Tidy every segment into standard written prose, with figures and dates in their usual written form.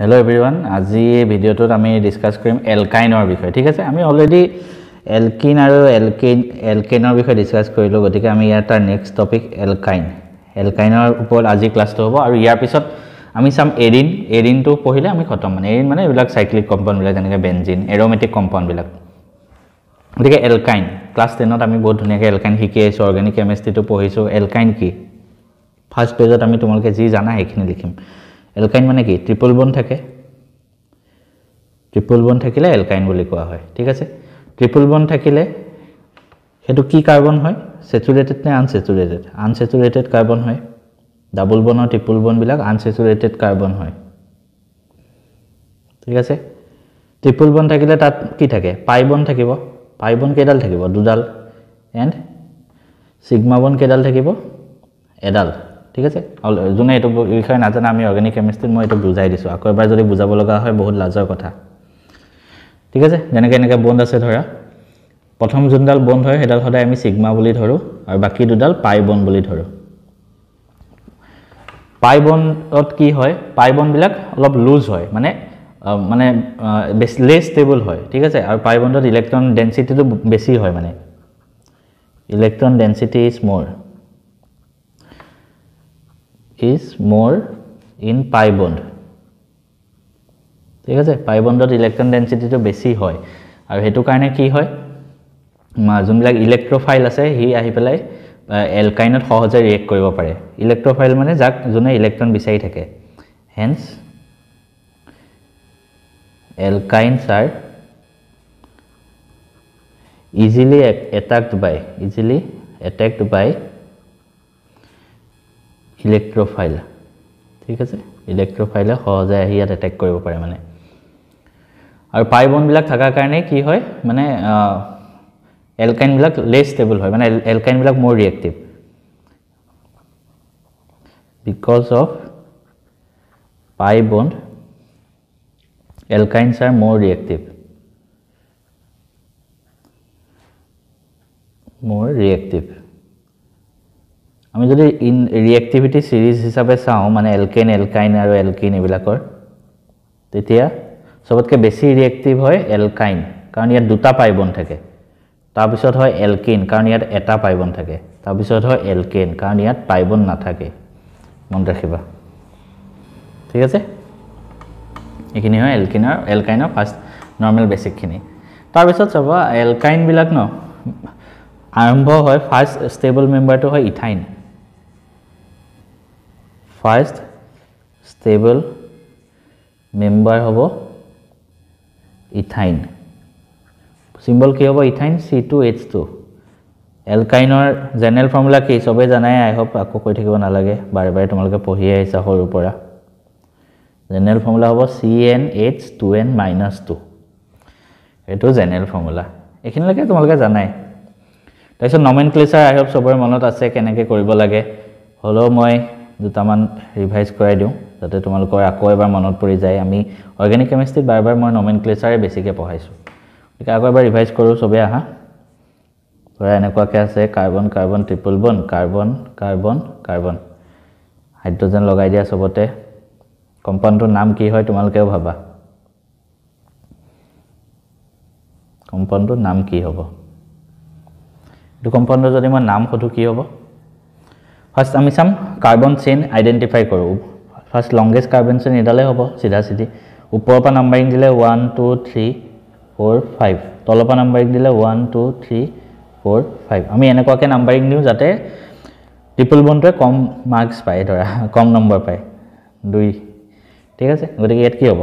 Hello everyone, আজি ভিডিওটোত আমি discuss কৰিম এলকাইনৰ বিষয়ে ঠিক আছে আমি অলৰেডি এলকিন আৰু এলকেনৰ বিষয়ে ডিসকাস কৰিলো গতিকে আমি ইয়াৰ নেক্সট টপিক এলকাইনৰ ওপৰত আজি ক্লাছটো হ'ব আৰু ইয়াৰ পিছত আমি সাম এৰিনটো পঢ়িলে আমি খতম মানে এৰিন মানে এইবিলাক সাইক্লিক কম্পাউণ্ড বিলাক যেনেকৈ বেনজিন এৰোমেটিক কম্পাউণ্ড বিলাক গতিকে এলকাইন ক্লাছ 10 ত আমি বহুত ধুনীয়াকৈ এলকাইন শিকি আছো অৰ্গেনিক কেমিষ্ট্ৰিটো পঢ়িছো এলকাইন কি ফাৰ্স্ট পেজত আমি তোমালোকে যি জানা সেইখিনি লিখিম এলকাইন মানে কি ট্ৰিপল বন্ড থাকে ট্ৰিপল বন্ড থাকিলে এলকাইন বুলি কোৱা হয় ঠিক আছে ট্ৰিপল বন্ড থাকিলে হেতু কি কাৰ্বন হয় স্যাচুৰেটেড নে আনস্যাচুৰেটেড কাৰ্বন হয় ডাবল বন্ড আৰু ট্ৰিপল বন্ড বিলাক আনস্যাচুৰেটেড কাৰ্বন হয় ঠিক আছে ট্ৰিপল বন্ড থাকিলে তাত কি থাকে পাই বন্ড থাকিব পাই বন্ড কেডাল থাকিব দুডাল এন্ড সিগমা বন্ড কেডাল থাকিব এডাল ঠিক আছে জুনে এটো বিষয় নাজানা আমি অৰ্গেনিক কেমিষ্ট্ৰিত মই এটো বুজাই দিছো আকৌ এবাৰ যদি বুজাব লগা হয় বহুত লাজৰ কথা ঠিক আছে যেনেকৈ এনেকৈ বন্ড আছে ধৰা প্ৰথম জুনডাল বন্ড হয় হেডাল সদায় আমি সিগমা বুলি ধৰো আৰু বাকি দুডাল পাই বন্ড বুলি ধৰো পাই বন্ডত কি হয় পাই বন্ড বিলাক অলপ লুজ হয় মানে লেস স্টেবল হয় ঠিক আছে আৰু পাই বন্ডত ইলেক্ট্ৰন ডেনসিটিটো বেছি হয় মানে electron density is more in pi bond ঠিক আছে pi bondত ইলেক্ট্ৰন ডেনসিটিটো বেছি হয় আৰু হেতু কাৰণে কি হয় যোনবিলাক ইলেক্ট্ৰোফাইল আছে হি আহি পেলাই এলকাইনত সহজে ৰিয়েক্ট কৰিব পাৰে ইলেক্ট্ৰোফাইল মানে যাক যোনে ইলেক্ট্ৰন বিচাৰি থাকে hence alkynes are easily attacked by electrophile ঠিক আছে ইলেক্ট্ৰোফাইলে সহজে আহি ইয়াত এটেক কৰিব পাৰে মানে আৰু পাই বন্ড বিলাক থাকাৰ কাৰণে কি হয় মানে এলকাইন বিলাক লেস স্টেবল হয় মানে এলকাইন বিলাক মোৰ reactive because of pi bond alkynes are more reactive আমি যদি ইন ৰিএক্টিভিটি সিৰিজ হিচাপে চাও মানে এলকেন এলকাইন আৰু এলকিন এবিলাকৰ তেতিয়া সবতকে বেছি ৰিএক্টিভ হয় এলকাইন কাৰণ ইয়াত দুটা পাই বন্ড থাকে তাৰ পিছত হয় এলকিন কাৰণ ইয়াত এটা পাই বন্ড থাকে তাৰ পিছত হয় এলকেন কাৰণ ইয়াত পাই বন্ড নাথাকে মন ৰাখিবা ঠিক আছে এখিনি হয় এলকিন আৰু এলকাইনৰ ফাৰ্স্ট নৰমাল বেসিক খিনি তাৰ পিছত চাবা এলকাইন বিলাক ন আৰম্ভ হয় ফাৰ্স্ট স্টেবল মেম্বাৰটো হয় ইথাইন ফাৰ্স্ট স্টেবল মেম্বাৰ হ'ব ইথাইন সিম্বল কি হ'ব ইথাইন C2H2 এলকাইনৰ জেনেৰেল ফৰ্মুলা কি সবে জানাই আই হোপ আকৌ কৈ থাকিব নালাগে বাৰে বাৰে তোমালোকে পঢ়ি আহিছা হৰৰ পৰা জেনেৰেল ফৰ্মুলা হ'ব CnH2n-2 এটো জেনেৰেল ফৰ্মুলা এখিনলৈকে তোমালোকে জানাই তাৰপিছত নমেনক্লেচাৰ আই হোপ সবৰে মনত আছে কেনেকৈ কৰিব লাগে হলো মই দুটামান ৰিভাইজ কৰাই দিও যাতে তোমালোকৰ আকৌ এবাৰ মনত পৰি যায় আমি অৰ্গেনিক কেমিষ্ট্ৰিত বাৰবাৰ মই নমেনক্লেচাৰে বেছিকৈ পঢ়াইছো ঠিক আকৌ এবাৰ ৰিভাইজ কৰো সবে আহা ধৰা এনেকুৱাকে আছে carbon carbon triple bond carbon carbon carbon hydrogen লগাই দিয়া সবতে কম্পাউণ্ডৰ নাম কি হয় তোমালোকেও ভাবা কম্পাউণ্ডৰ নাম কি হ'ব এটো কম্পাউণ্ডৰ যদি মই নাম কটো কি হ'ব ফাৰ্স্ট আমি সাম কাৰ্বন চেইন আইডেন্টিফাই কৰো ফাৰ্স্ট লংগেস্ট কাৰ্বন চেইন এডালে হ'ব সিধা সিধি ওপৰৰ পৰা নাম্বাৰিং দিলে 1 2 3 4 5 তলৰ পৰা নাম্বাৰিং দিলে 1 2 3 4 5 আমি এনেকুৱাকে নাম্বাৰিং দিও যাতে ট্ৰিপল বন্ডে কম মাৰ্কস পায় ধৰা কম নম্বৰ পায় 2 ঠিক আছে গতিকে ইয়াত কি হ'ব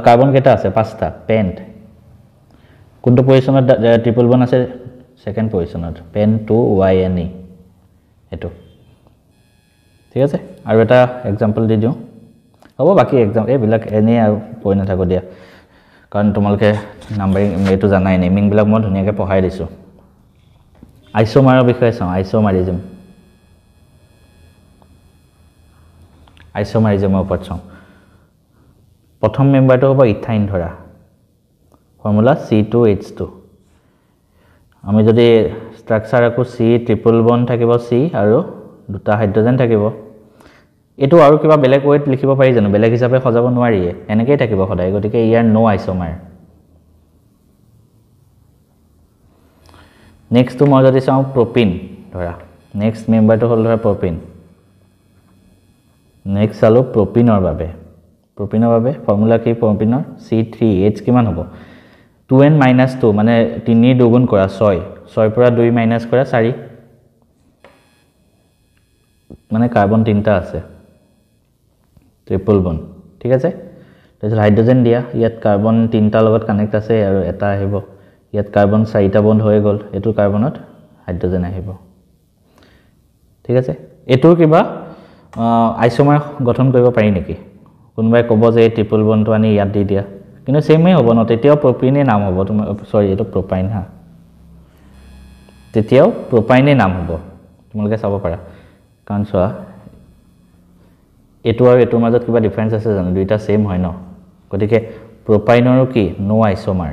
কাৰ্বন কেটা আছে পাঁচটা পেন্ট কোনটো পজিশনত ট্ৰিপল বন্ড আছে সেকেন্ড পজিশনত পেন 2YNE এটো ঠিক আছে আৰু এটা এক্সাম্পল দি দিও হ'ব বাকি এক্সাম এই বিলাক এনে আৰু পই না থাকো দিয়া কাৰণ তোমালোকে নাম্বাৰিং এটো জানাই নেমিং বিলাক মই ধুনিয়াকে পঢ়াই দিছো আইসোমাৰৰ বিষয়ে চাও আইসোমাৰিজমৰ ওপৰত চাও প্ৰথম মেম্বাৰটো হ'ব ইথাইন ধৰা ফৰ্মুলা C2H2 আমি যদি স্ট্ৰাকচাৰ আকো C ট্ৰিপল বন্ড থাকিব C আৰু দুটা হাইড্ৰোজেন থাকিব এটো আৰু কিবা বেলেগ ৱেট লিখিব পাৰি জানো বেলেগ হিচাপে সজাব নোৱাৰিয়ে এনেকৈ থাকিব সদায় গতিকে ইয়াৰ নো আইসোমাৰ নেক্সট তো মই যদি চাও প্ৰপিন ধৰা নেক্সট মেম্বাৰটো হল ধৰা প্ৰপিন নেক্সট চালো প্ৰপিনৰ বাবে ফৰ্মুলা কি প্ৰপিনৰ C3H কিমান হ'ব 2n - 2 মানে 3 দুগুণ কৰা 6 6 পৰা 2 মাইনাস কৰা 4 মানে কাৰ্বন তিনটা আছে ট্ৰিপল বন্ড ঠিক আছে তাৰপিছত হাইড্ৰোজেন দিয়া ইয়াত কাৰ্বন তিনটা লগত কানেক্ট আছে আৰু এটা আহিব ইয়াত কাৰ্বন 4টা বন্ড হৈ গল এটো কাৰ্বনত হাইড্ৰোজেন আহিব ঠিক আছে এটোৰ কিবা আইসোমাৰ গঠন কৰিব পাৰি নেকি কোনবাই ক'ব যে ট্ৰিপল বন্ডটো আনি ইয়াত দি দিয়া কিন্তু সেমে হ'ব ন তেতিয়াও প্ৰপিনে নাম হ'ব তোমাৰ সৰি এটো প্ৰপাইন হা তেতিয়াও প্ৰপাইনে নাম হ'ব তোমালোকে চাব পাৰা কাৰণ চোৱা এটো আৰু এটোৰ মাজত কিবা ডিফাৰেন্স আছে জানো দুইটা সেম হয় ন গতিকে প্ৰপাইনৰো কি নো আইসোমাৰ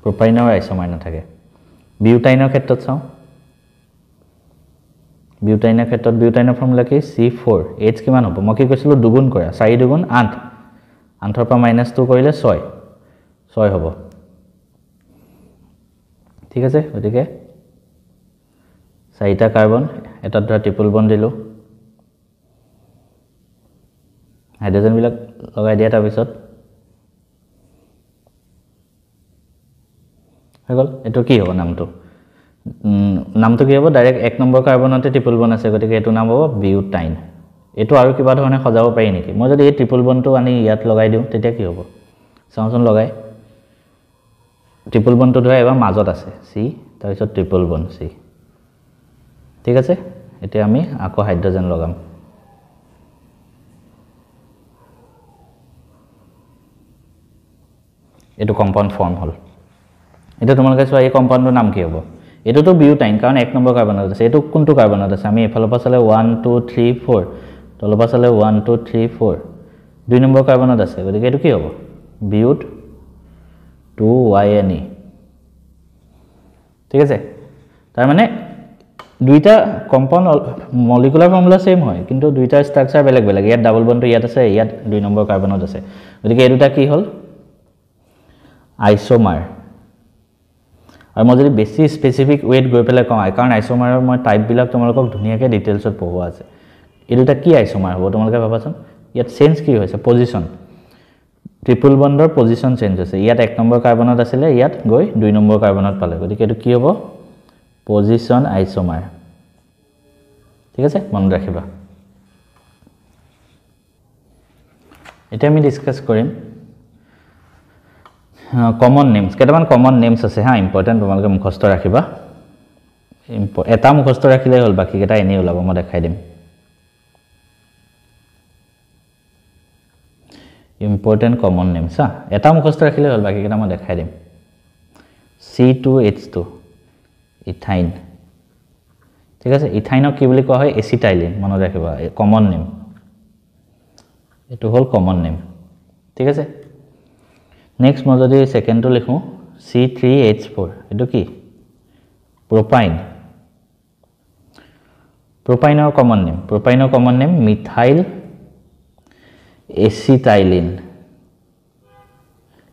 প্ৰপাইনৰ আইসোমাৰ নাথাকে বিউটাইনৰ ক্ষেত্ৰত চাও বিউটাইনৰ ক্ষেত্ৰত বিউটাইনৰ ফৰ্মুলা কি C4H কিমান হ'ব মই কি কৈছিলো দুগুণ কৰা 4 দুগুণ 8 8ৰ পৰা -2 কৰিলে 6 হ'ব ঠিক আছে গতিকে 4টা কাৰ্বন এটাত ধৰা ট্ৰিপল বন্ড দিলো হাইড্ৰোজেন বিলাক লগাই দিয়া তাৰ পিছত হৈ গল এটো কি হ'ব নামটো কি হ'ব ডাইৰেক্ট 1 নম্বৰ কাৰ্বনতে ট্ৰিপল বন্ড আছে গতিকে এটো নাম হ'ব বিউটাইন এটো আৰু কিবা ধৰণে সজাব পাৰি নেকি মই যদি এই ট্ৰিপল বন্ডটো আনি ইয়াত লগাই দিও তেতিয়া কি হ'ব চাওঁচোন লগাই ট্ৰিপল বন্ডটো ধৰা এবাৰ মাজত আছে C তাৰ পিছত ট্ৰিপল বন্ড C ঠিক আছে এতিয়া আমি আকৌ হাইড্ৰোজেন লগাম এটো কম্পাউন্ড ফৰ্ম হল এটা তোমালোকে চোৱা এই কম্পাউন্ডৰ নাম কি হ'ব এটোটো বিউটাইন কাৰণ 1 নম্বৰ কাৰ্বনত আছে এটো কোনটো কাৰ্বনত আছে আমি এফালৰ পৰা চালে 1 2 3 4 তলৰ পৰা চালে 1 2 3 4 2 নম্বৰ কাৰ্বনত আছে গতিকে এটো কি হ'ব বিউট 2YNE ঠিক আছে তাৰ মানে দুইটা কম্পাউন্ড মলিকুলাৰ ফৰ্মুলা সেম হয় কিন্তু দুইটা ষ্ট্ৰাকচাৰ বেলেগ বেলেগ ইয়াত ডাবল বন্ডটো ইয়াত আছে ইয়াত 2 নম্বৰ কাৰ্বনত আছে গতিকে এই দুটা কি হল আইসোমাৰ আৰু মই যদি বেছি স্পেসিফিক ৱেট গৈ পেলাই কওঁ কাৰণ আইসোমাৰৰ মই টাইপ বিলাক তোমালোকক ধুনিয়াকৈ ডিটেইলছত পঢ়োৱা আছে এই দুটা কি আইসোমাৰ হ'ব তোমালোকে ভাবাচোন ইয়াত চেঞ্জ কি হৈছে পজিশন ট্ৰিপল বন্ডৰ পজিশন চেঞ্জ হৈছে ইয়াত 1 নম্বৰ কাৰ্বনত আছিল ইয়াত গৈ 2 নম্বৰ কাৰ্বনত পালে গতিকে এটো কি হ'ব পজিশন আইসোমাৰ ঠিক আছে মন ৰাখিবা এটা আমি ডিসকাস কৰিম কমন নেমস কেটামান কমন নেমস আছে হা ইম্পৰ্টেন্ট তোমালোকে মুখস্থ ৰাখিবা এটা মুখস্থ ৰাখিলে হল বাকি কেটা এনে ওলাব মই দেখাই দিম ইম্পৰ্টেন্ট কমন নেমস হা এটা মুখস্থ ৰাখিলে হল বাকি কেটা মই দেখাই দিম C2H2 ইথাইন ঠিক আছে ইথাইনক কি বুলি কোৱা হয় এচিটাইলিন মনত ৰাখিবা কমন নেম এটো হল কমন নেম ঠিক আছে নেক্সট মই যদি সেকেন্ডটো লিখো C3H4 এটো কি প্ৰপাইন প্ৰপাইনৰ কমন নেম মিথাইল এচিটাইলিন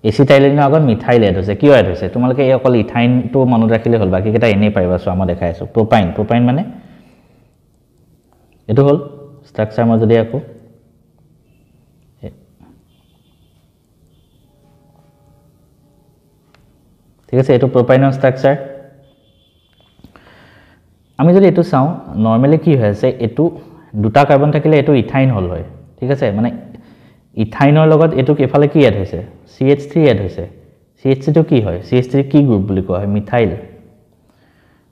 এচিটাইলিনৰ আগত মিথাইল এড হৈছে কিয় এড হৈছে তোমালোকে এই অকল ইথাইনটো মনত ৰাখিলে হল বাকি কেটা এনে পাৰিবা সো মই দেখাই আছো প্ৰপাইন মানে এটো হল ষ্ট্ৰাকচাৰ মই যদি আকৌ ঠিক আছে এটো প্ৰপাইনৰ ষ্ট্ৰাকচাৰ আমি যদি এটো চাও নৰমালি কি হয় আছে এটো দুটা কাৰ্বন থাকিলে এটো ইথাইন হল হয় ঠিক আছে মানে ইথাইনৰ লগত এটো কেফালে কি এড হৈছে CH3 এড হৈছে CH3 তো কি হয় CH3 কি গ্ৰুপ বুলি কোৱা হয় মিথাইল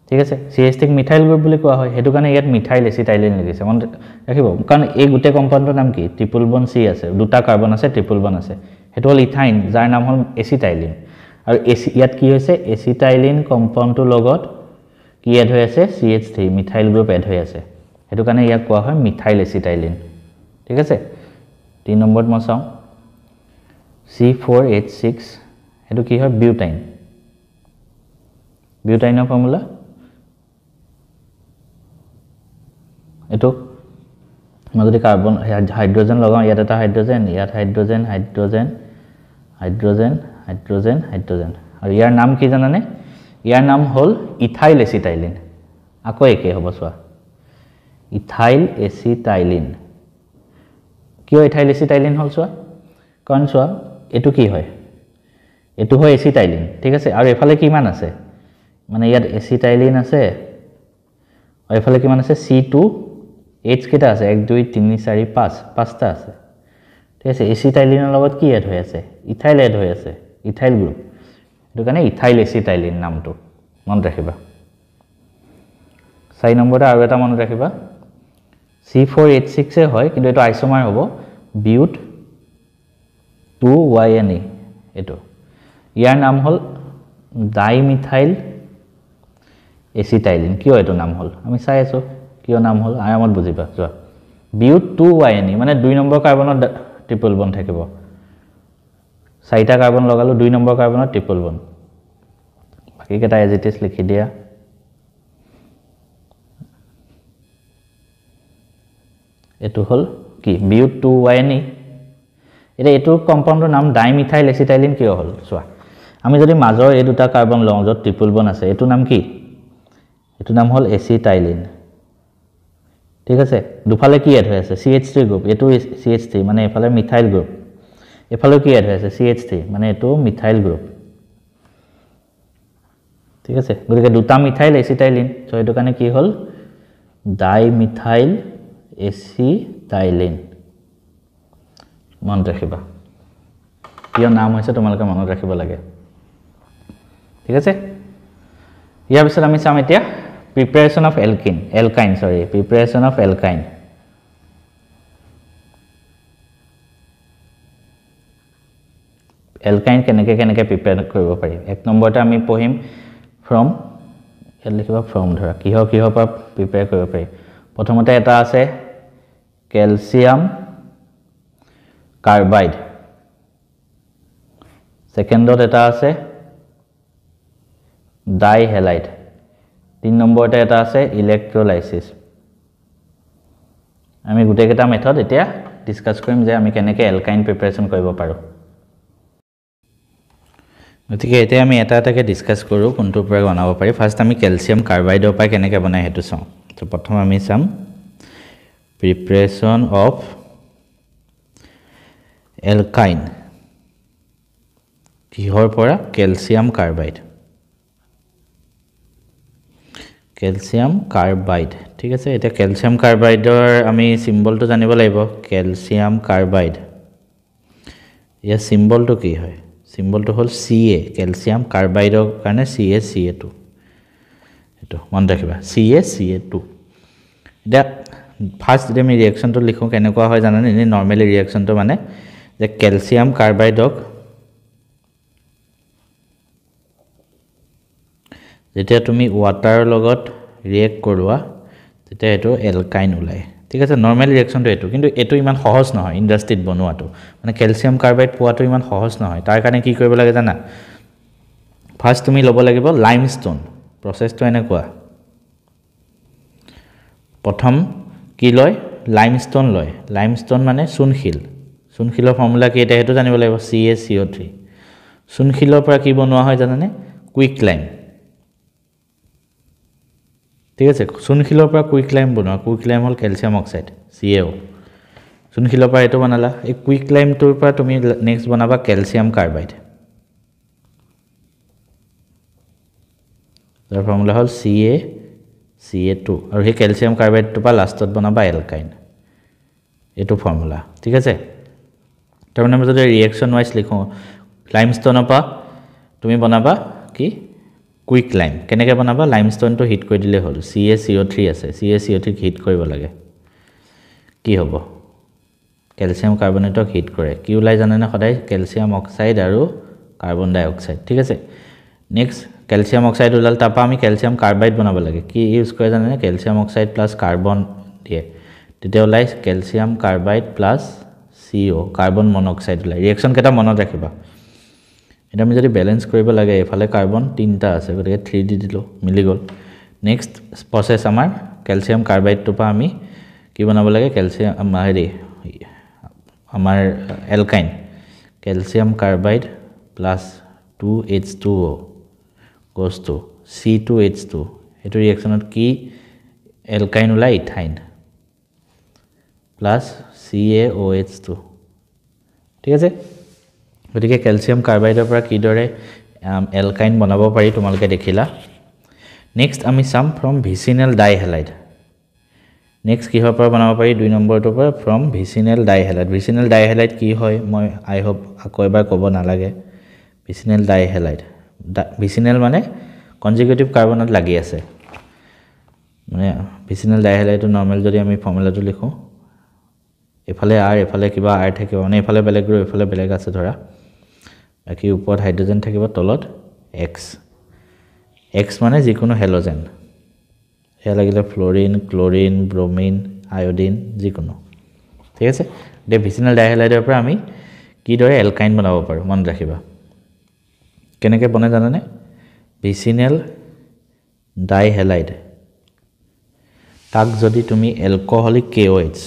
ঠিক আছে CH3 মিথাইল গ্ৰুপ বুলি কোৱা হয় হেতু কাৰণে ইয়াত মিথাইল এচিটাইলিন লিখিছে মন ৰাখিব কাৰণ এই গুটে কম্পাউণ্ডৰ নাম কি ট্ৰিপল বন্ড C আছে দুটা কাৰ্বন আছে ট্ৰিপল বন্ড আছে হেতু হল ইথাইন যাৰ নাম হল এচিটাইলিন আৰু ইয়াত কি হৈছে এচিটাইলিন কম্পাউণ্ডৰ লগত কি এড হৈ আছে CH3 মিথাইল গ্ৰুপ এড হৈ আছে হেতু কাৰণে ইয়াক কোৱা হয় মিথাইল এচিটাইলিন ঠিক আছে 3 নম্বৰত মই চাও C4H6 হেতু কি হয় বিউটাইনৰ ফৰ্মুলা এটো মই যদি কাৰ্বন হাইড্ৰোজেন লগাওঁ ইয়াত এটা হাইড্ৰোজেন ইয়াত hydrogen hydrogen hydrogen hydrogen hydrogen আৰু ইয়াৰ নাম কি জানানে ইয়াৰ নাম হ'ল ইথাইল এচিটাইলিন আকৌ একে হ'ব চোৱা ইথাইল এচিটাইলিন কিয় ইথাইল এচিটাইলিন হ'ল চোৱা কাৰণ চোৱা এটো কি হয় এটো হয় এচিটাইলিন ঠিক আছে আৰু এফালে কিমান আছে মানে ইয়াত এচিটাইলিন আছে আৰু এফালে কিমান আছে C2H কেটা আছে 1 2 3 4 5 পাঁচটা আছে ঠিক আছে এচিটাইলিনৰ লগত কি এড হৈ আছে ইথাইল এড হৈ আছে ইথাইল গ্ৰুপ এটো কাৰণে ইথাইল এচিটাইলিন নামটো মনত ৰাখিবা 4 নম্বৰটা আৰু এটা মনত ৰাখিবা C4H6 এ হয় কিন্তু এটো আইসোমাৰ হ'ব বিউট 2YNE এটো ইয়াৰ নাম হ'ল ডাইমিথাইল এচিটাইলিন কিয় এটো নাম হ'ল আমি চাই আছো কিয় নাম হ'ল আয়ামত বুজিবা যোৱা বিউট 2YNE মানে 2 নম্বৰ কাৰ্বনত ট্ৰিপল বন্ড থাকিব 4টা কাৰ্বন লগালো 2 নম্বৰ কাৰ্বনত ট্ৰিপল বন্ড বাকি কেটা এজ ইট ইজ লিখি দিয়া এটো হ'ল কি বিউট 2YNE এটা এটো কম্পাউন্ডৰ নাম ডাইমিথাইল এচিটাইলিন কিয় হ'ল চোৱা আমি যদি মাজৰ এই দুটা কাৰ্বন লওঁ যত ট্ৰিপল বন্ড আছে এটো নাম কি এটো নাম হ'ল এচিটাইলিন ঠিক আছে দুফালে কি এড হৈ আছে CH3 গ্ৰুপ এটো CH3 মানে এফালে মিথাইল গ্ৰুপ এফালে কি এড হৈ আছে CH3 মানে এটো মিথাইল গ্ৰুপ ঠিক আছে গতিকে দুটা মিথাইল এচিটাইলিন সো এটো কাৰণে কি হ'ল ডাইমিথাইল এচিটাইলিন মনত ৰাখিবা কিয় নাম হৈছে তোমালোকে মনত ৰাখিব লাগে ঠিক আছে ইয়াৰ পিছত আমি চাম এতিয়া preparation of preparation of alkyne alkyne কেনেকে প্ৰিপেয়াৰ কৰিব পাৰি এক নম্বৰতে আমি পঢ়িম from ইয়াত লিখিবা from ধৰা কিহৰ পৰা প্ৰিপেয়াৰ কৰিব পাৰি প্ৰথমতে এটা আছে ক্যালসিয়াম কাৰ্বাইড সেকেন্ডত এটা আছে ডাইহেলাইড 3 নম্বৰতে এটা আছে ইলেক্ট্ৰোলাইসিস আমি গুটেকেটা মেথড এতিয়া ডিসকাস কৰিম যে আমি কেনেকে অ্যালকাইন প্ৰিপাৰেচন কৰিব পাৰো গতিকে এতিয়া আমি এটাকে ডিসকাস কৰো কোনটোৰ পৰা বনাব পাৰি ফাৰ্স্ট আমি ক্যালসিয়াম কাৰ্বাইডৰ পৰা কেনেকে বনাই হেতু চাম তো প্ৰথম আমি চাম প্ৰিপাৰেচন অফ অ্যালকাইন কিহৰ পৰা ক্যালসিয়াম কাৰ্বাইড ক্যালসিয়াম কাৰ্বাইড ঠিক আছে এটা ক্যালসিয়াম কাৰ্বাইডৰ আমি সিম্বলটো জানিব লাগিব ক্যালসিয়াম কাৰ্বাইড ইয়া সিম্বলটো কি হয় সিম্বলটো হ'ল Ca ক্যালসিয়াম কাৰ্বাইডৰ কাৰণে CaCa2 এটো মনত ৰাখিবা CaCa2 এটা ফাৰ্স্ট আমি ৰিঅ্যাকচনটো লিখো কেনেকুৱা হয় জানানে এনে নৰমালি ৰিঅ্যাকচনটো মানে যে ক্যালসিয়াম কাৰ্বাইডক যেতিয়া তুমি ওয়াটাৰ লগত ৰিয়েক্ট কৰোৱা তেতিয়া এটো অ্যালকাইন ওলাই ঠিক আছে নৰমাল ৰিঅ্যাকচনটো এটো কিন্তু এটো ইমান সহজ নহয় ইন্ডাস্ট্ৰিত বনোৱাটো মানে ক্যালসিয়াম কাৰ্বাইড পোৱাটো ইমান সহজ নহয় তাৰ কাৰণে কি কৰিব লাগে জানা ফাৰ্স্ট তুমি লব লাগিব লাইমস্টোন প্ৰসেসটো এনেকুৱা প্ৰথম কি লয় লাইমস্টোন মানে চুনশিলৰ ফৰ্মুলা কি এটা হেতু জানিব লাগিব CaCO3 চুনশিলৰ পৰা কি বনোৱা হয় জানানে কুইক লাইম ঠিক আছে চুনশিলৰ পৰা কুইক লাইম বনোৱা কুইক লাইম হল ক্যালসিয়াম অক্সাইড CaO চুনশিলৰ পৰা এটো বনালা এই কুইক লাইমটোৰ পৰা তুমি নেক্সট বনাবা ক্যালসিয়াম কাৰ্বাইড তাৰ ফৰ্মুলা হল CaCa2 আৰু এই ক্যালসিয়াম কাৰ্বাইডটো পৰা লাষ্টত বনাবা অ্যালকাইন এটো ফৰ্মুলা ঠিক আছে তাৰ মানে যদি ৰিঅ্যাকচন ওয়াইজ লিখো লাইমস্টোনৰ পৰা তুমি বনাবা কি কুইক লাইম কেনেকে বনাবা লাইমস্টোনটো হিট কৰি দিলে হল CaCO3 আছে CaCO3 হিট কৰিব লাগে কি হ'ব ক্যালসিয়াম কাৰ্বনেটক হিট কৰে কি ওলাই জানে না সদায় ক্যালসিয়াম অক্সাইড আৰু কাৰ্বন ডাই অক্সাইড ঠিক আছে নেক্সট ক্যালসিয়াম অক্সাইড ওলাল তাপা আমি ক্যালসিয়াম কাৰ্বাইড বনাব লাগে কি ইউজ কৰে জানে না ক্যালসিয়াম অক্সাইড প্লাস কাৰ্বন দিয়ে তেতিয়া ওলাই calcium carbide plus CO carbon monoxide ওলাই ৰিঅ্যাকচন কেটা মনত ৰাখিবা এটা আমি যদি ব্যালেন্স কৰিব লাগে এফালে কাৰ্বন 3টা আছে গতিকে 3 দি দিলো মিলি গল নেক্সট প্ৰসেস আমাৰ ক্যালসিয়াম কাৰ্বাইডটো পা আমি কি বনাব লাগে ক্যালসিয়াম হেৰি আমাৰ alkyne calcium carbide plus 2H2O goes to C2H2 এটো ৰিঅ্যাকশনত কি এলকাইন ওলাই ইথাইন প্লাস CaOH2 ঠিক আছে গতিকে ক্যালসিয়াম কাৰ্বাইডৰ পৰা কি দৰে এলকাইন বনাব পাৰি তোমালোকে দেখিলা নেক্সট আমি সাম ফ্ৰম ভিসিনেল ডাইহেলাইড নেক্সট কি পৰা বনাব পাৰি 2 নম্বৰটোৰ পৰা ফ্ৰম ভিসিনেল ডাইহেলাইড কি হয় মই আই হোপ আকৌ এবাৰ ক'ব নালাগে ভিসিনেল ডাইহেলাইড ভিসিনেল মানে কনজুগেটিভ কাৰ্বনত লাগি আছে মানে ভিসিনেল ডাইহেলাইডৰ নৰমাল যদি আমি ফৰ্মুলাটো লিখো এফালে R এফালে কিবা R থাকিব মানে এফালে বেলেগ গ্ৰুপ এফালে বেলেগ আছে ধৰা বাকি ওপৰত হাইড্ৰোজেন থাকিব তলত X মানে যিকোনো হেলোজেন এ লাগিলে ফ্লোৰিন ক্লোৰিন ব্ৰোমিন আয়োডিন যিকোনো ঠিক আছে দে ভিসিনেল ডাইহেলাইডৰ পৰা আমি কি দৰে এলকাইন বনাব পাৰো মন ৰাখিবা কেনেকৈ বনে জানানে ভিসিনেল ডাইহেলাইড তাক যদি তুমি এলকোহলিক KOH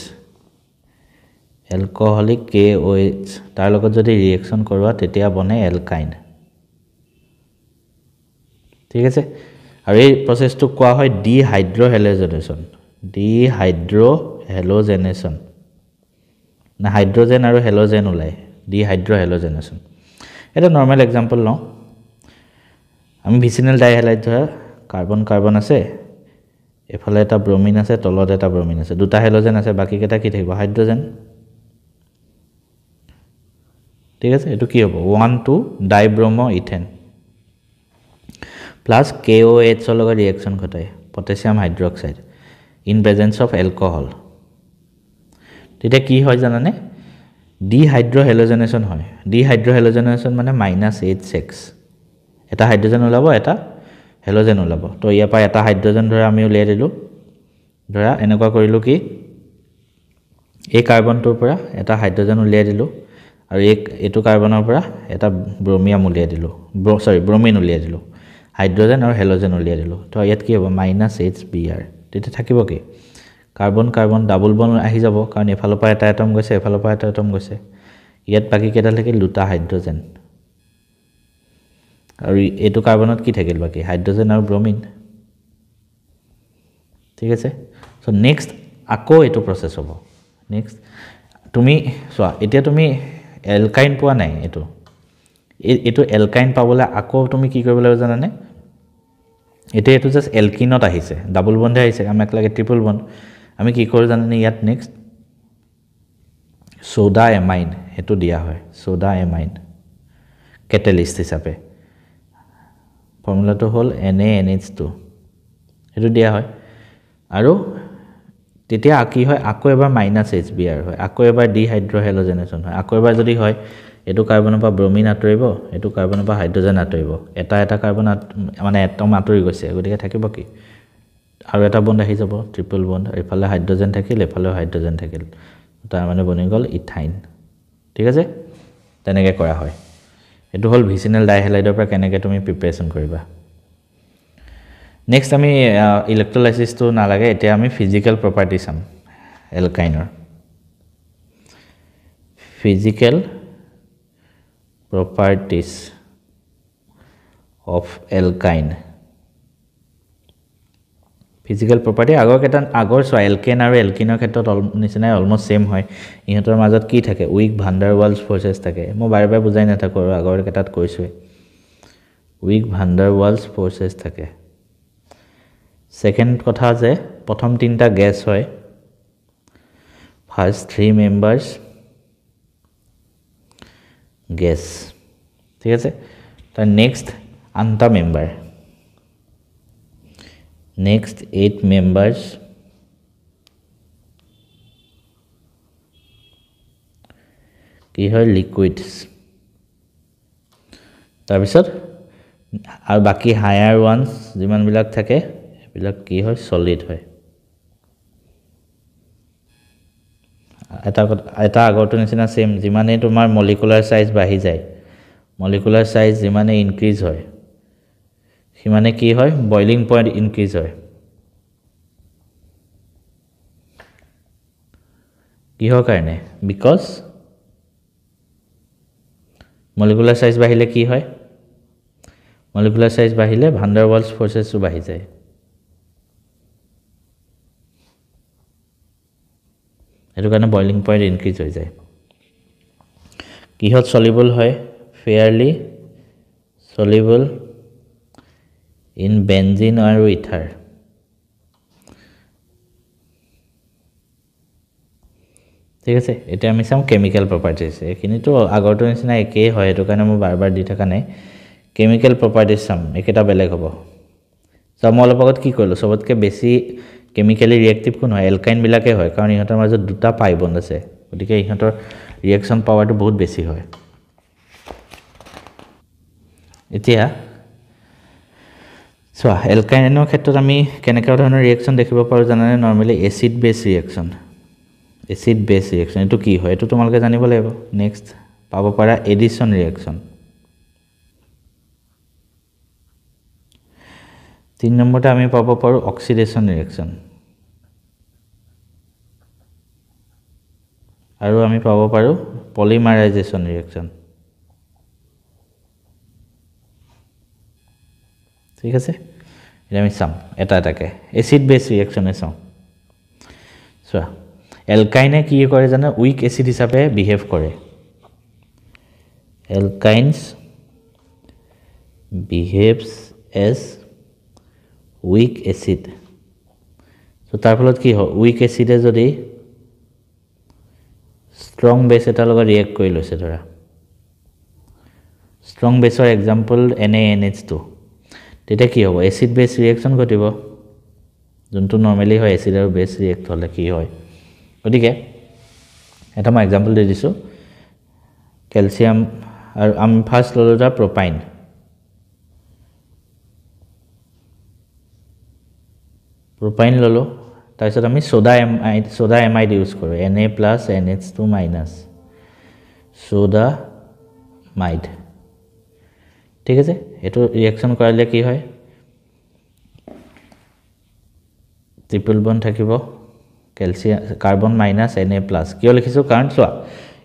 তাৰ লগত যদি ৰিঅ্যাকশন কৰোৱা তেতিয়া বনে এলকাইন ঠিক আছে আৰু এই প্ৰসেসটো কোৱা হয় ডিহাইড্ৰোহেলোজেনেশন না হাইড্ৰোজেন আৰু হেলোজেন ওলাই ডিহাইড্ৰোহেলোজেনেশন এটা নৰমাল এক্সাম্পল লওঁ আমি ভিসিনেল ডাইহেলাইড ধৰা কাৰ্বন আছে এফালে এটা ব্ৰোমিন আছে তলত এটা ব্ৰোমিন আছে দুটা হেলোজেন আছে বাকি কেটা কি থাকিব হাইড্ৰোজেন ঠিক আছে এটো কি হ'ব 1,2 ডাইব্ৰোমো ইথেন প্লাস KOH ৰ লগত ৰিঅ্যাকশন ঘটায় potassium hydroxide in presence of alcohol তেতিয়া কি হয় জানানে ডিহাইড্ৰোহেলোজেনেশন হয় ডিহাইড্ৰোহেলোজেনেশন মানে -H6 এটা হাইড্ৰোজেন ওলাব এটা হেলোজেন ওলাব তো ইয়াৰ পৰা এটা হাইড্ৰোজেন ধৰা আমি উলিয়াই দিলো ধৰা এনেকুৱা কৰিলো কি এই কাৰ্বনটোৰ পৰা এটা হাইড্ৰোজেন উলিয়াই দিলো আৰু এটো কাৰ্বনৰ পৰা এটা ব্ৰোমিয়াম উলিয়াই দিলো ব্ৰোমিন উলিয়াই দিলো হাইড্ৰোজেন আৰু হেলোজেন উলিয়াই দিলো তো ইয়াত কি হ'ব -HBr তেতিয়া থাকিব কি কাৰ্বন ডাবল বন্ড আহি যাব কাৰণ এফালৰ পৰা এটা এটম গৈছে এফালৰ পৰা এটা এটম গৈছে ইয়াত বাকি কেটা থাকিল দুটা হাইড্ৰোজেন আৰু এটো কাৰ্বনত কি থাকিল বাকি হাইড্ৰোজেন আৰু ব্ৰোমিন ঠিক আছে সো নেক্সট আকৌ এটো প্ৰসেস হ'ব নেক্সট তুমি সোয়া এতিয়া তুমি এলকাইন পোৱা নাই এটো এলকাইন পাবলে আকৌ তুমি কি কৰিব লাগিব জানানে এটো জাস্ট এলকিনত আহিছে ডাবল বন্ডে আহিছে আমাক লাগে ট্ৰিপল বন্ড আমি কি কৰো জানানে ইয়াত নেক্সট সোডা এমাইন এটো দিয়া হয় সোডা এমাইন ক্যাটালিস্ট হিচাপে ফৰ্মুলাটো হল NaNH2 এটো দিয়া হয় আৰু তেতিয়া কি হয় আকৌ এবাৰ -HBr হয় আকৌ এবাৰ ডিহাইড্ৰোহেলোজেনেশন হয় আকৌ এবাৰ যদি হয় এটো কাৰ্বনৰ পৰা ব্ৰোমিন আঁতৰিব এটো কাৰ্বনৰ পৰা হাইড্ৰোজেন আঁতৰিব এটা কাৰ্বন মানে এটম আঁতৰি গৈছে গতিকে থাকিব কি আৰু এটা বন্ড আহি যাব ট্ৰিপল বন্ড এফালে হাইড্ৰোজেন থাকিল এফালে হাইড্ৰোজেন থাকিল তাৰ মানে বনি গল ইথাইন ঠিক আছে তেনেকৈ কৰা হয় এটো হল ভিসিনেল ডাইহেলাইডৰ পৰা কেনেকৈ তুমি প্ৰিপাৰেচন কৰিবা নেক্সট আমি ইলেক্ট্ৰোলাইসিস তো নালাগে এতিয়া আমি ফিজিক্যাল প্ৰপাৰ্টি চাম এলকাইনৰ physical properties of alkyne physical property আগৰ সো এলকেন আৰু এলকিনৰ ক্ষেত্ৰত নিচিনাই অলমোস্ট সেম হয় ইহঁতৰ মাজত কি থাকে উইক ভান ডাৰ ওয়ালছ ফোৰ্সেস থাকে মই বাৰে বাৰে বুজাই নাথাকো আৰু আগৰ কেটাত কৈছো উইক ভান ডাৰ ওয়ালছ ফোৰ্সেস থাকে সেকেন্ড কথা যে প্ৰথম তিনটা গ্যাস হয় ফাৰ্স্ট 3 মেম্বাৰ্স গ্যাস ঠিক আছে তাৰ নেক্সট আনটা মেম্বাৰ নেক্সট 8 মেম্বাৰ্স কি হয় লিকুইডস তাৰ পিছত আৰু বাকি হায়াৰ ওয়ান্স যিমান বিলাক থাকে এবিলাক কি হয় সলিড হয় এটা আগৰটো নিচিনা সেম যিমানে তোমাৰ মলিকুলাৰ সাইজ বাঢ়ি যায় মলিকুলাৰ সাইজ যিমানে ইনক্ৰিজ হয় সিমানে কি হয় বয়লিং পয়েন্ট ইনক্ৰিজ হয় কিহৰ কাৰণে বিকজ মলিকুলাৰ সাইজ বাঢ়িলে কি হয় মলিকুলাৰ সাইজ বাঢ়িলে ভান ডাৰ ওয়ালছ ফোৰ্সেসও বাঢ়ি যায় এটো কাৰণে বয়লিং পইণ্ট ইনক্ৰিজ হৈ যায় কিহত সলিউবল হয় ফেয়াৰলি সলিউবল ইন বেনজিন আৰু ইথাৰ ঠিক আছে এটা আমি চাম কেমিক্যাল প্ৰপাৰ্টিজ এখিনিতো আগৰটো নিচিনা একেই হয় এটো কাৰণে মই বাৰবাৰ দি থকা নাই কেমিক্যাল প্ৰপাৰ্টিজ চাম একেটা বেলেগ হ'ব সমল পগত কি কৰিলো সবতকে বেছি কেমিক্যালি ৰিঅ্যাক্টিভ কোন হয় এলকাইন বিলাকে হয় কাৰণ ইহঁতৰ মাজত দুটা পাই বন্ড আছে গতিকে ইহঁতৰ ৰিঅ্যাকশন পাৱাৰটো বহুত বেছি হয় এতিয়া সো এলকাইনৰ ক্ষেত্ৰত আমি কেনেকা ধৰণৰ ৰিঅ্যাকশন দেখিব পাৰো জানানে নৰমালি acid base reaction acid base reaction এটো কি হয় এটো তোমালকে জানিব লাগিব নেক্সট পাব পাৰা এডিশন ৰিঅ্যাকশন 3 নম্বৰতে আমি পাব পাৰো অক্সিডেশন ৰিঅ্যাকশন আৰু আমি পাব পাৰো পলিমাৰাইজেশন ৰিঅ্যাকশন ঠিক আছে এটা আমি চাম এটা এটাকে এসিড বেস ৰিঅ্যাকশনে চাম সো এলকাইনে কি কৰে জানা উইক এসিড হিচাপে বিহেভ কৰে alkynes behaves as weak acid so তাৰ ফলত কি হয় উইক এসিডে যদি স্ট্ৰং বেস এটা লগত ৰিঅ্যাক্ট কৰি লৈছে ধৰা স্ট্ৰং বেসৰ এক্সাম্পল NaNH2 তেতে কি হ'ব এসিড বেস ৰিঅ্যাকশন ঘটিব যোনটো নৰমালি হয় এসিড আৰু বেস ৰিঅ্যাক্ট হলে কি হয় গতিকে এটা মই এক্সাম্পল দি দিছো ক্যালসিয়াম আৰু আমি ফাৰ্স্ট ললো দা প্ৰপাইন প্ৰপাইন ললো তাৰপিছত আমি সোডা এমাইড ইউজ কৰো Na + NH2- সোডা মাইড ঠিক আছে এটো ৰিঅ্যাকশন কৰালে কি হয় ট্ৰিপল বন্ড থাকিব ক্যালসিয়াম কাৰ্বন -Na+ কিয় লিখিছো কাৰণ চোৱা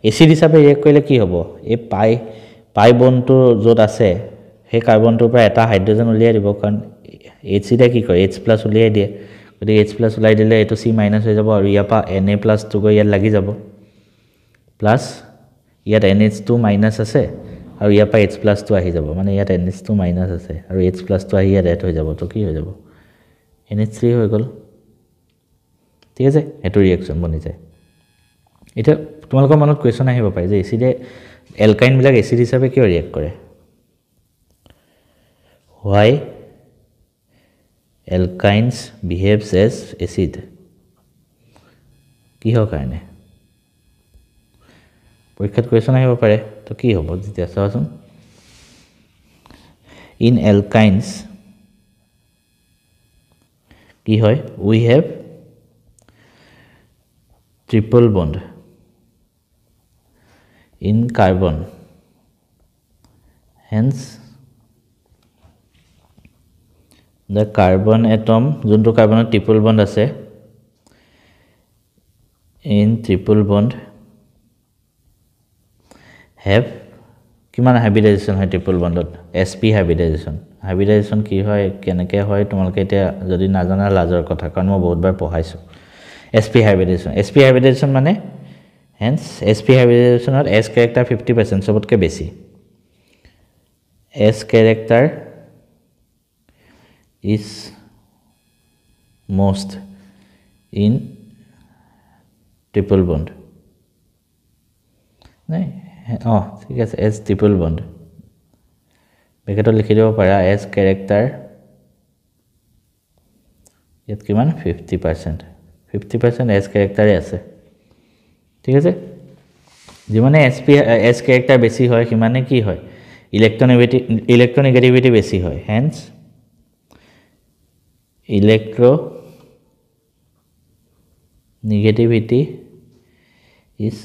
এসিড হিচাপে ৰিঅ্যাক্ট কৰিলে কি হ'ব এই পাই বন্ডটো যত আছে সেই কাৰ্বনটোৰ পৰা এটা হাইড্ৰোজেন উলিয়াই দিব কাৰণ এচিডে কি কৰে H+ উলিয়াই দিয়ে গতিকে H+ উলাই দিলে এটো C- হৈ যাব আৰু ইয়াৰ পৰা Na+ টো গৈ ইয়াত লাগি যাব প্লাস ইয়াত NH2- আছে আৰু ইয়াৰ পৰা H+ টো আহি যাব মানে ইয়াত NH2- আছে আৰু H+ টো আহি ইয়াত এড হৈ যাব তো কি হৈ যাব NH3 হৈ গল ঠিক আছে এটো ৰিঅ্যাকশন বনি যায় এটা তোমালোকৰ মনত কোৱেশ্চন আহিব পাৰে যে এসিডে এলকাইন বিলাক এসিড হিচাপে কিয় ৰিঅ্যাক্ট কৰে why alkynes behaves as acid কিহৰ কাৰণে পৰীক্ষাত কোৱেশ্চন আহিব পাৰে তো কি হ'ব যেতিয়া চাওচোন in alkynes কি হয় we have triple bond in carbon hence the carbon atom যোনটো কাৰ্বনৰ ট্রিপল বন্ড আছে in triple bond have কিমান হাইব্রিডাইজেশন হয় ট্রিপল বন্ডত sp হাইব্রিডাইজেশন কি হয় কেনেকে হয় তোমালকে এতিয়া যদি নাজানা লাজৰ কথা কাৰণ মই বহুতবাৰ পঢ়াইছো sp হাইব্রিডাইজেশন মানে hence sp হাইব্রিডাইজেশনত s ক্যারেক্টার 50% সবতকে বেশি s character is most in triple bond নাই ঠিক আছে s triple bond বেকেটো লিখি দিব পাৰা s character ইয়াত কিমান 50% s character আছে ঠিক আছে যিমানে s character বেছি হয় কিমানে কি হয় ইলেক্ট্ৰোনেগেটিভিটি বেছি হয় hence electronegativity is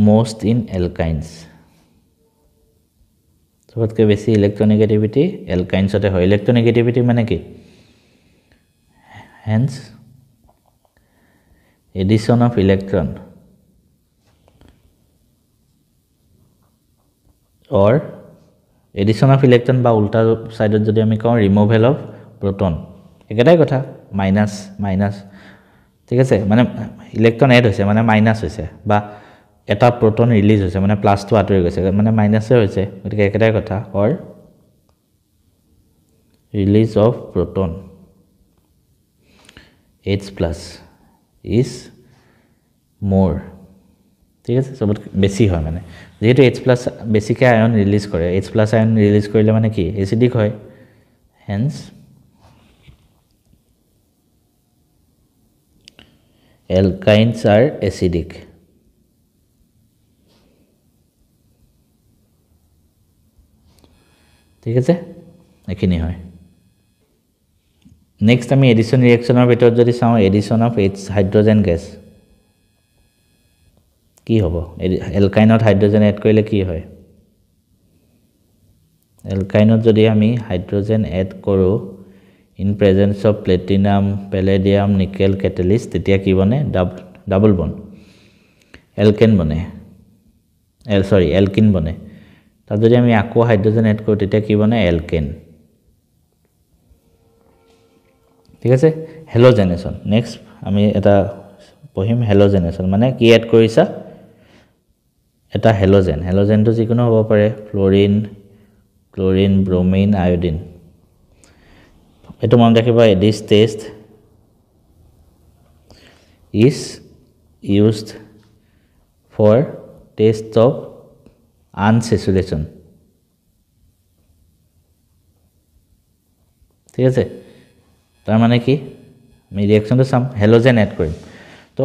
most in alkynes সবতকে বেছি ইলেক্ট্ৰোনেগেটিভিটি alkynesতে হয় ইলেক্ট্ৰোনেগেটিভিটি মানে কি hence addition of electron or addition of electron বা উল্টা সাইডত যদি আমি কওঁ removal of proton একেটাই কথা মাইনাস মাইনাস ঠিক আছে মানে ইলেক্ট্ৰন এড হৈছে মানে মাইনাস হৈছে বা এটা proton ৰিলিজ হৈছে মানে প্লাসটো আঁতৰি গৈছে মানে মাইনাসে হৈছে গতিকে একেটাই কথা or release of proton H plus is more ঠিক আছে সবত বেছি হয় মানে যেহেতু H plus বেছিকে আয়ন ৰিলিজ কৰে H plus আয়ন ৰিলিজ কৰিলে মানে কি এসিডিক হয় hence alkynes are acidic ঠিক আছে এখিনি হয় নেক্সট আমি এডিশন ৰিঅ্যাকশনৰ ভিতৰত যদি চাওঁ addition of H hydrogen gas কি হ'ব এলকাইনত হাইড্ৰোজেন এড কৰিলে কি হয় এলকাইনত যদি আমি হাইড্ৰোজেন এড কৰো in presence of platinum Palladium nickel catalyst তেতিয়া কি বনে ডাবল বন্ড এলকেন বনে এলকিন বনে তাত যদি আমি আকো হাইড্ৰোজেন এড কৰো তেতিয়া কি বনে এলকেন ঠিক আছে হেলোজেনেশন নেক্সট আমি এটা পঢ়িম হেলোজেনেশন মানে কি এড কৰিছা এটা হেলোজেনটো যিকোনো হ'ব পাৰে ফ্লোৰিন ক্লোৰিন ব্ৰোমিন আয়োডিন এটো মন ৰাখিবা this test is used for test of unsaturation ঠিক আছে তাৰ মানে কি আমি ৰিঅ্যাকশনটো সাম হেলোজেন এড কৰিম তো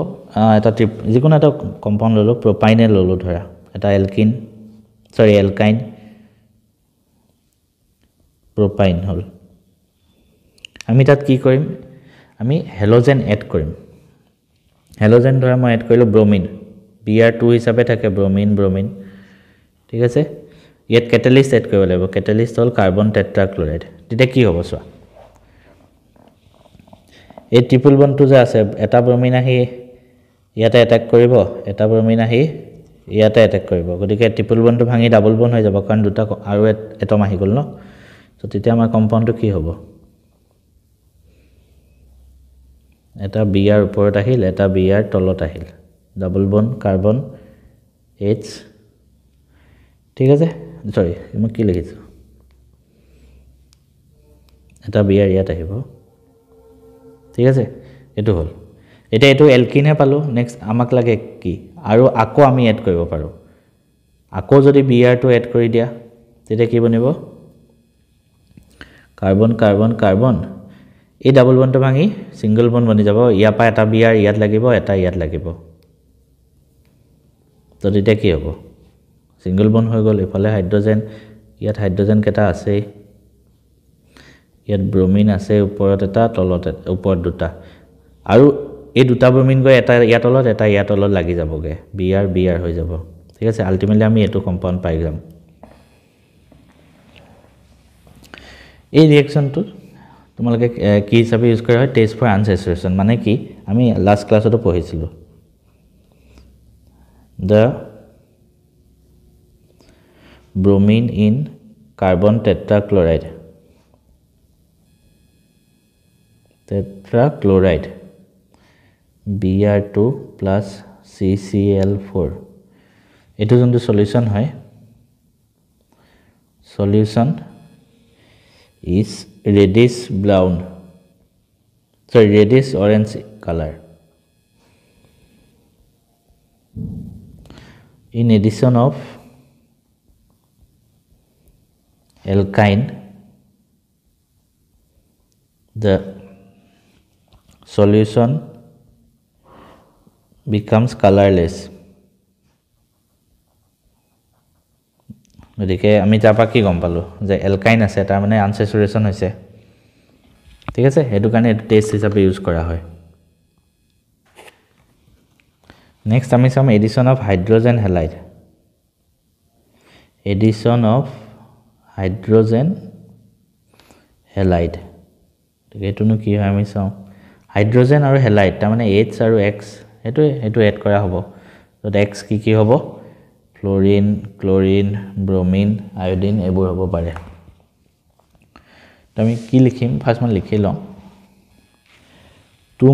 এটা যিকোনো এটা কম্পাউন্ড ললো প্ৰপাইনে ললো ধৰা এটা এলকাইন প্ৰপাইন হল আমি তাত কি কৰিম আমি হেলোজেন এড কৰিম হেলোজেন ধৰা মই এড কৰিলো ব্ৰোমিন Br2 হিচাপে থাকে ব্ৰোমিন ঠিক আছে ইয়াত ক্যাটালিস্ট এড কৰিব লাগিব ক্যাটালিস্ট হল কাৰ্বন টেট্ৰাক্লোৰাইড তেতিয়া কি হ'ব সোৱা এই ট্ৰিপল বন্ডটো যে আছে এটা ব্ৰোমিন আহি ইয়াতে এটাক কৰিব এটা ব্ৰোমিন আহি ইয়াতে এটাক কৰিব গতিকে ট্ৰিপল বন্ডটো ভাঙি ডাবল বন্ড হৈ যাব কাৰণ দুটা আৰু এটম আহি গল ন তো তেতিয়া আমাৰ কম্পাউন্ডটো কি হ'ব এটা Br ওপৰত আহিল এটা Br তলত আহিল ডাবল বন্ড কাৰ্বন H ঠিক আছে সৰি মই কি লিখিছো এটা Br ইয়াত আহিব ঠিক আছে এটো হল এটা এটো এলকিনহে পালো নেক্সট আমাক লাগে কি আৰু আকো আমি এড কৰিব পাৰো আকো যদি Br2 এড কৰি দিয়া তেতিয়া কি বনিব কাৰ্বন এই ডাবল বন্ডটো ভাঙি সিঙ্গল বন্ড বনি যাব ইয়া পা এটা Br ইয়াত লাগিব এটা ইয়াত লাগিব তো তেতিয়া কি হ'ব সিঙ্গল বন্ড হৈ গল ইফালে হাইড্ৰোজেন ইয়াত হাইড্ৰোজেন কেটা আছে ইয়াত ব্ৰোমিন আছে ওপৰত এটা তলত ওপৰত দুটা আৰু এই দুটা ব্ৰোমিন গৈ এটা ইয়াত তলত লাগি যাবগে Br হৈ যাব ঠিক আছে আলটিমেটলি আমি এটো কম্পাউন্ড পাই যাম এই ৰিঅ্যাকশনটো তোমালকে কি হিচাপে ইউজ কৰা হয় টেষ্ট ফৰ আনস্যাচুৰেশন মানে কি আমি লাস্ট ক্লাছতো পঢ়িছিলো the bromine in carbon tetrachloride Br2 plus CCl4 এটো যোনটো সলিউশন হয় solution is reddish orange color in addition of alkyne the solution becomes colorless গতিকে আমি তাপা কি গম পালো যে এলকাইন আছে তাৰ মানে আনস্যাচুৰেশন হৈছে ঠিক আছে হেতু কাৰণে টেষ্ট হিচাপে ইউজ কৰা হয় নেক্সট আমি চাম এডিশন অফ হাইড্ৰোজেন হ্যালাইড এটোনো কি হয় আমি চাও হাইড্ৰোজেন আৰু হ্যালাইড তাৰ মানে H আৰু X এটো এড কৰা হ'ব তো X কি হ'ব ফ্লোৰিন ক্লোৰিন ব্ৰোমিন আয়োডিন এইবোৰ হ'ব পাৰে তো আমি কি লিখিম ফাৰ্স্ট মান লিখি লওঁ two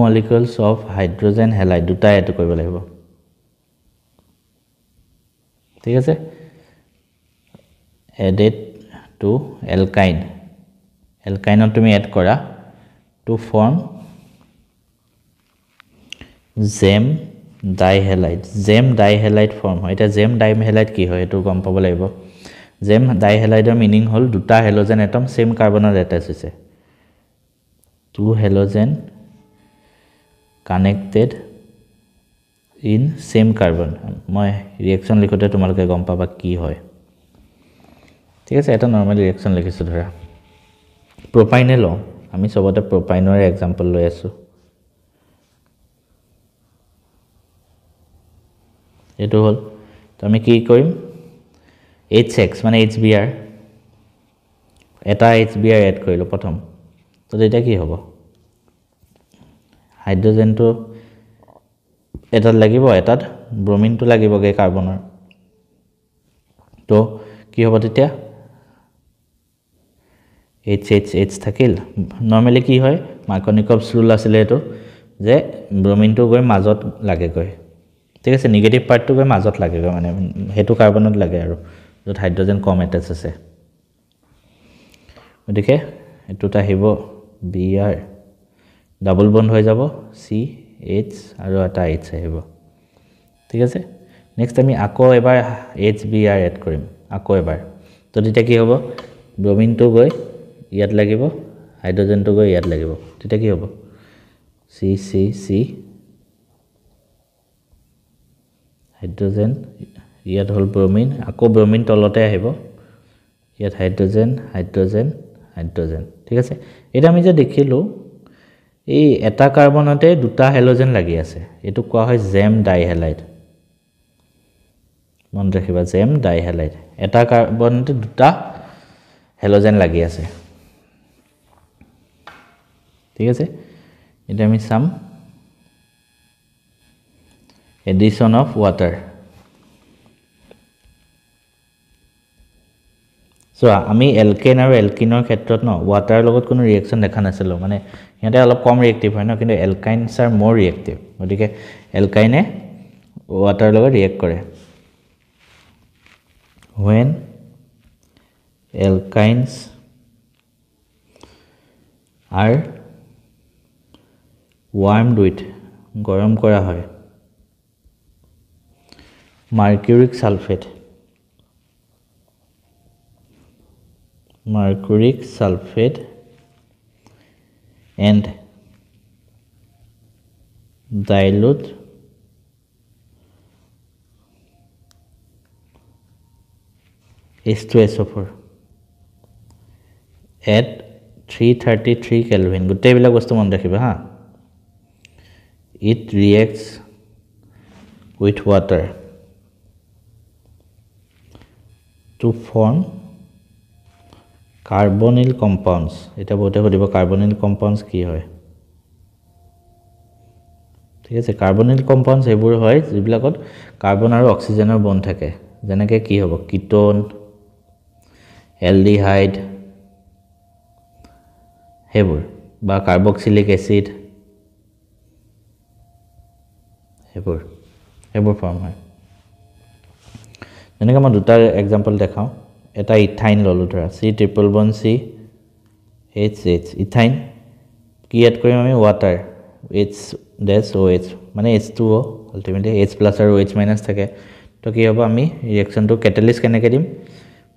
molecules of hydrogen halide দুটা এড কৰিব লাগিব ঠিক আছে added to alkyne তুমি এড কৰা to form zem dihalide form হয় এটা zem dihalide কি হয় এটো গম পাব লাগিব zem dihalide ৰ মিনিং হল দুটা হ্যালোজেন এটম সেম কাৰ্বনত এটাচ হৈছে two halogen connected in same carbon মই ৰিঅ্যাকশন লিখোতে তোমালোকে গম পাবা কি হয় ঠিক আছে এটা নৰমাল ৰিঅ্যাকশন লিখিছো ধৰা প্ৰোপাইনে ল আমি সবতে প্ৰোপাইনৰ এক্সাম্পল লৈ আছো এটো হল তো আমি কি কৰিম HX মানে HBr এটা HBr এড কৰিলো প্ৰথম তো এটা কি হ'ব হাইড্ৰোজেন তো এটা লাগিব এটাত ব্ৰোমিন তো লাগিবগে কাৰ্বনৰ তো কি হ'ব তেতিয়া HH থাকিল নৰমালি কি হয় মাৰ্কনিকভছ ৰুল আছিল এটো যে ব্রোমিন তো গৈ মাজত লাগে গৈ ঠিক আছে নেগেটিভ পার্ট তো গৈ মাজত লাগে গৈ মানে হেতু কাৰ্বনত লাগে আৰু যত হাইড্ৰোজেন কম এটাচ আছে ওদিকে এটোটা আহিব Br ডাবল বন্ড হৈ যাব CH আৰু এটা H আহিব ঠিক আছে নেক্সট আমি আকৌ এবাৰ HBr এড কৰিম আকৌ এবাৰ তো তেতিয়া কি হ'ব ব্ৰোমিন তো গৈ ইয়াত লাগিব হাইড্ৰোজেন তো গৈ ইয়াত লাগিব তেতিয়া কি হ'ব C হাইড্ৰোজেন ইয়াত হল ব্ৰোমিন আকৌ ব্ৰোমিন তলতে আহিব ইয়াত হাইড্ৰোজেন ঠিক আছে এটা আমি যে দেখিলো এই এটা কাৰ্বনতে দুটা হ্যালোজেন লাগি আছে এটো কোৱা হয় জেম ডাইহ্যালাইড মন ৰাখিবা জেম ডাইহ্যালাইড এটা কাৰ্বনতে দুটা হ্যালোজেন লাগি আছে ঠিক আছে এটা আমি সাম addition of water so আমি alkane আৰু alkene ক্ষেত্ৰত ন water লগত কোনো ৰিঅ্যাকশন দেখা নাছিল মানে ইয়াতে অলপ কম ৰিঅ্যাক্টিভ হয় ন কিন্তু alkynes are more reactive গতিকে alkyne water লগত ৰিঅ্যাক্ট কৰে when alkynes are warmed with গৰম কৰা হয় mercuric sulfate and dilute H2SO4 at 333 Kelvin গোটেই বিলাক বস্তু মন ৰাখিবা হা it reacts with water to form carbonyl compounds এটা বতে হদিব carbonyl compounds কি হয় ঠিক আছে carbonyl compounds এবোৰ হয় যিবিলাকত কাৰ্বন আৰু অক্সিজেনৰ বন্ড থাকে যেনেকৈ কি হ'ব কিটোন এলডিহাইড হেবোৰ বা কাৰ্বক্সিলিক এসিড হেবোৰ ফৰ্ম হয় যেনেকৈ মই দুটা এক্সাম্পল দেখাও এটা ইথাইন ললো ধৰা C triple bond C HH ethyne কি এড কৰিম আমি ওয়াটাৰ H-OH মানে H2O আলটিমেটলি H+ আৰু H- থাকে তো কি হ'ব আমি ৰিঅ্যাকশনটো ক্যাটালিস্ট কেনেকৈ দিম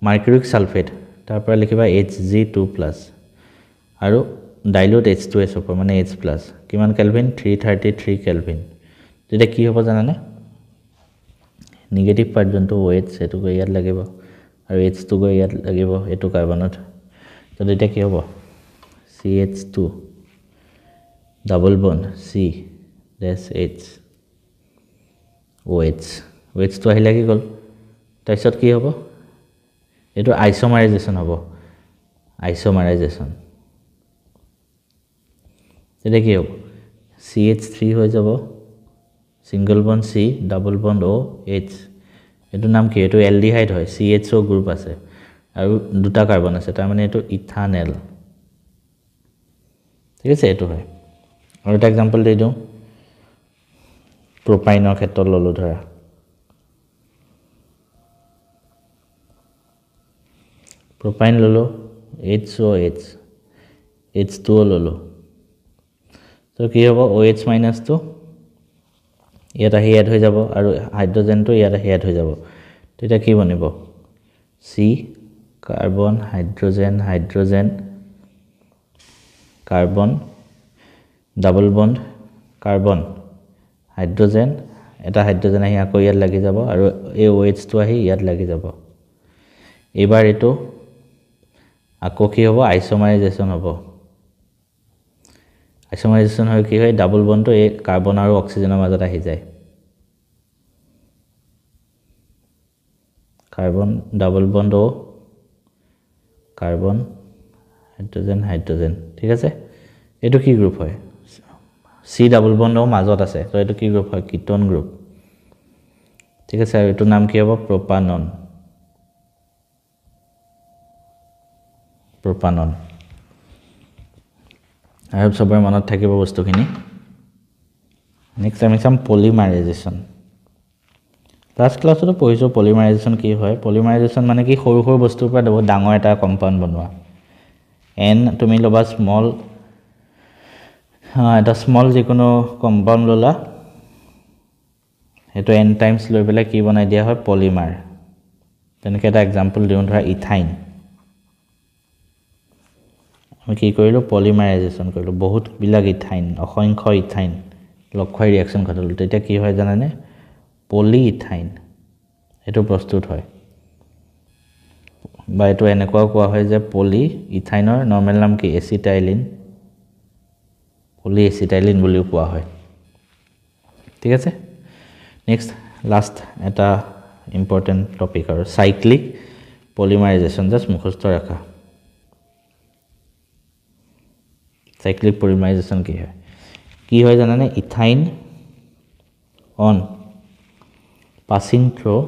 মাৰ্কুৰিক সালফেট তাৰ পৰা লিখিবা Hg2+ আৰু ডাইলুট H2SO4 মানে H+ কিমান কেলভিন 333 কেলভিন তেতিয়া কি হ'ব জানানে নেগেটিভ পাৰ্ট যোনটো OH এটো গৈ ইয়াত লাগিব আৰু H2 গৈ ইয়াত লাগিব এটো কাৰ্বনত তো তেতিয়া কি হ'ব CH2 double bond C-H OH OH তো আহি লাগি গল তাৰপিছত কি হ'ব এটো আইসোমাৰাইজেশন হ'ব তেতিয়া কি হ'ব CH3 হৈ যাব single bond C double bond O H এটো নাম কি এটো এলডিহাইড হয় CHO গ্ৰুপ আছে আৰু দুটা কাৰ্বন আছে তাৰ মানে এটো ইথানেল ঠিক আছে এটো হয় আৰু এটা एग्जांपल দেই দিও প্ৰপাইনৰ ক্ষেত্ৰত ললো ধৰা propine ললো HOH H2O ললো তো কি হ'ব OH মাইনাস তো ইয়াত আহি এড হৈ যাব আৰু হাইড্ৰোজেনটো ইয়াত আহি এড হৈ যাব তেতিয়া কি বনিব C carbon hydrogen hydrogen carbon double bond carbon hydrogen এটা হাইড্ৰোজেন আহি আকৌ ইয়াত লাগি যাব আৰু এই OH টো আহি ইয়াত লাগি যাব এবাৰ এটো আকৌ কি হ'ব আইসোমাৰাইজেশন হ'ব আইসোমাৰাইজেশন হয় কি হয় ডাবল বন্ড তো এই কাৰ্বন আৰু অক্সিজেনৰ মাজত আহি যায় carbon double bond O carbon hydrogen hydrogen ঠিক আছে এটো কি গ্ৰুপ হয় C ডাবল বন্ড O মাজত আছে তো এটো কি গ্ৰুপ হয় কিটোন গ্ৰুপ ঠিক আছে আৰু এটো নাম কি হ'ব প্ৰপানন প্ৰপানন আৰু সবৰ মনত থাকিব বস্তুখিনি নেক্সট আমি চাম পলিমাৰাইজেশন লাষ্ট ক্লাসত পঢ়িছো পলিমাৰাইজেশন কি হয় পলিমাৰাইজেশন মানে কি সৰু সৰু বস্তুৰ পৰা বহুত ডাঙৰ এটা কম্পাউণ্ড বনোৱা n তুমি লবা স্মল এটা স্মল যিকোনো কম্পাউণ্ড ললা এটো n টাইমছ লৈ পেলাই কি বনাই দিয়া হয় পলিমাৰ তেনেকে এটা एग्जांपल দিও ধৰা ইথাইন আমি কি কৰিলো পলিমাৰাইজেশন কৰিলো বহুত বিলাক ইথাইন অসংখ্য ইথাইন লক্ষয় ৰিঅ্যাকশন ঘটালো তেতিয়া কি হয় জানানে পলি ইথাইন এটো প্ৰস্তুত হয় বা এটো এনেকুৱা কোৱা হয় যে পলি ইথাইনৰ নৰমাল নাম কি এসিটাইলিন পলি এসিটাইলিন বুলিও কোৱা হয় ঠিক আছে নেক্সট লাষ্ট এটা ইম্পৰ্টেন্ট টপিক আৰু সাইক্লিক পলিমাৰাইজেশন জাস্ট মুখস্থ ৰাখা সাইক্লিক পলিমাৰাইজেশন কি হয় জানানে ethyne on passing through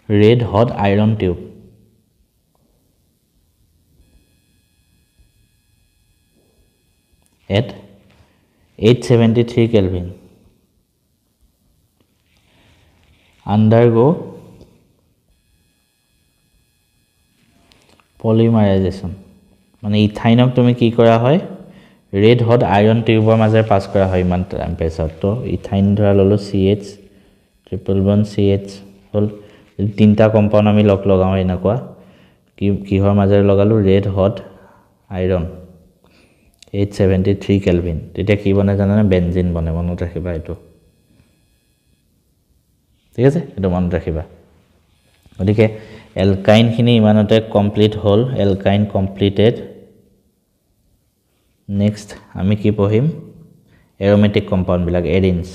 red hot iron tube at 873 Kelvin undergo polymerization মানে ইথাইনক তুমি কি কৰা হয় red hot iron tube মাজে পাস কৰা হয় মান টেম্পাৰেচাৰ তো ইথাইন ধৰা ললো CH ট্ৰিপল বন্ড CH হল তিনটা কম্পাউন্ড আমি লগাও এনেকুৱা কিহৰ মাজে লগালো red hot iron 873 কেলভিন তেতিয়া কি বনে জানানে বেনজিন বনে মনত ৰাখিবা এটো ঠিক আছে এটো মনত ৰাখিবা গতিকে এলকাইন খিনি ইমানতে কমপ্লিট হল এলকাইন কমপ্লিটেড নেক্সট আমি কি পঢ়িম এৰোমেটিক কম্পাউন্ড বিলাক এৰিনছ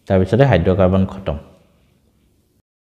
তাৰ পিছতে হাইড্ৰোকাৰ্বন খতম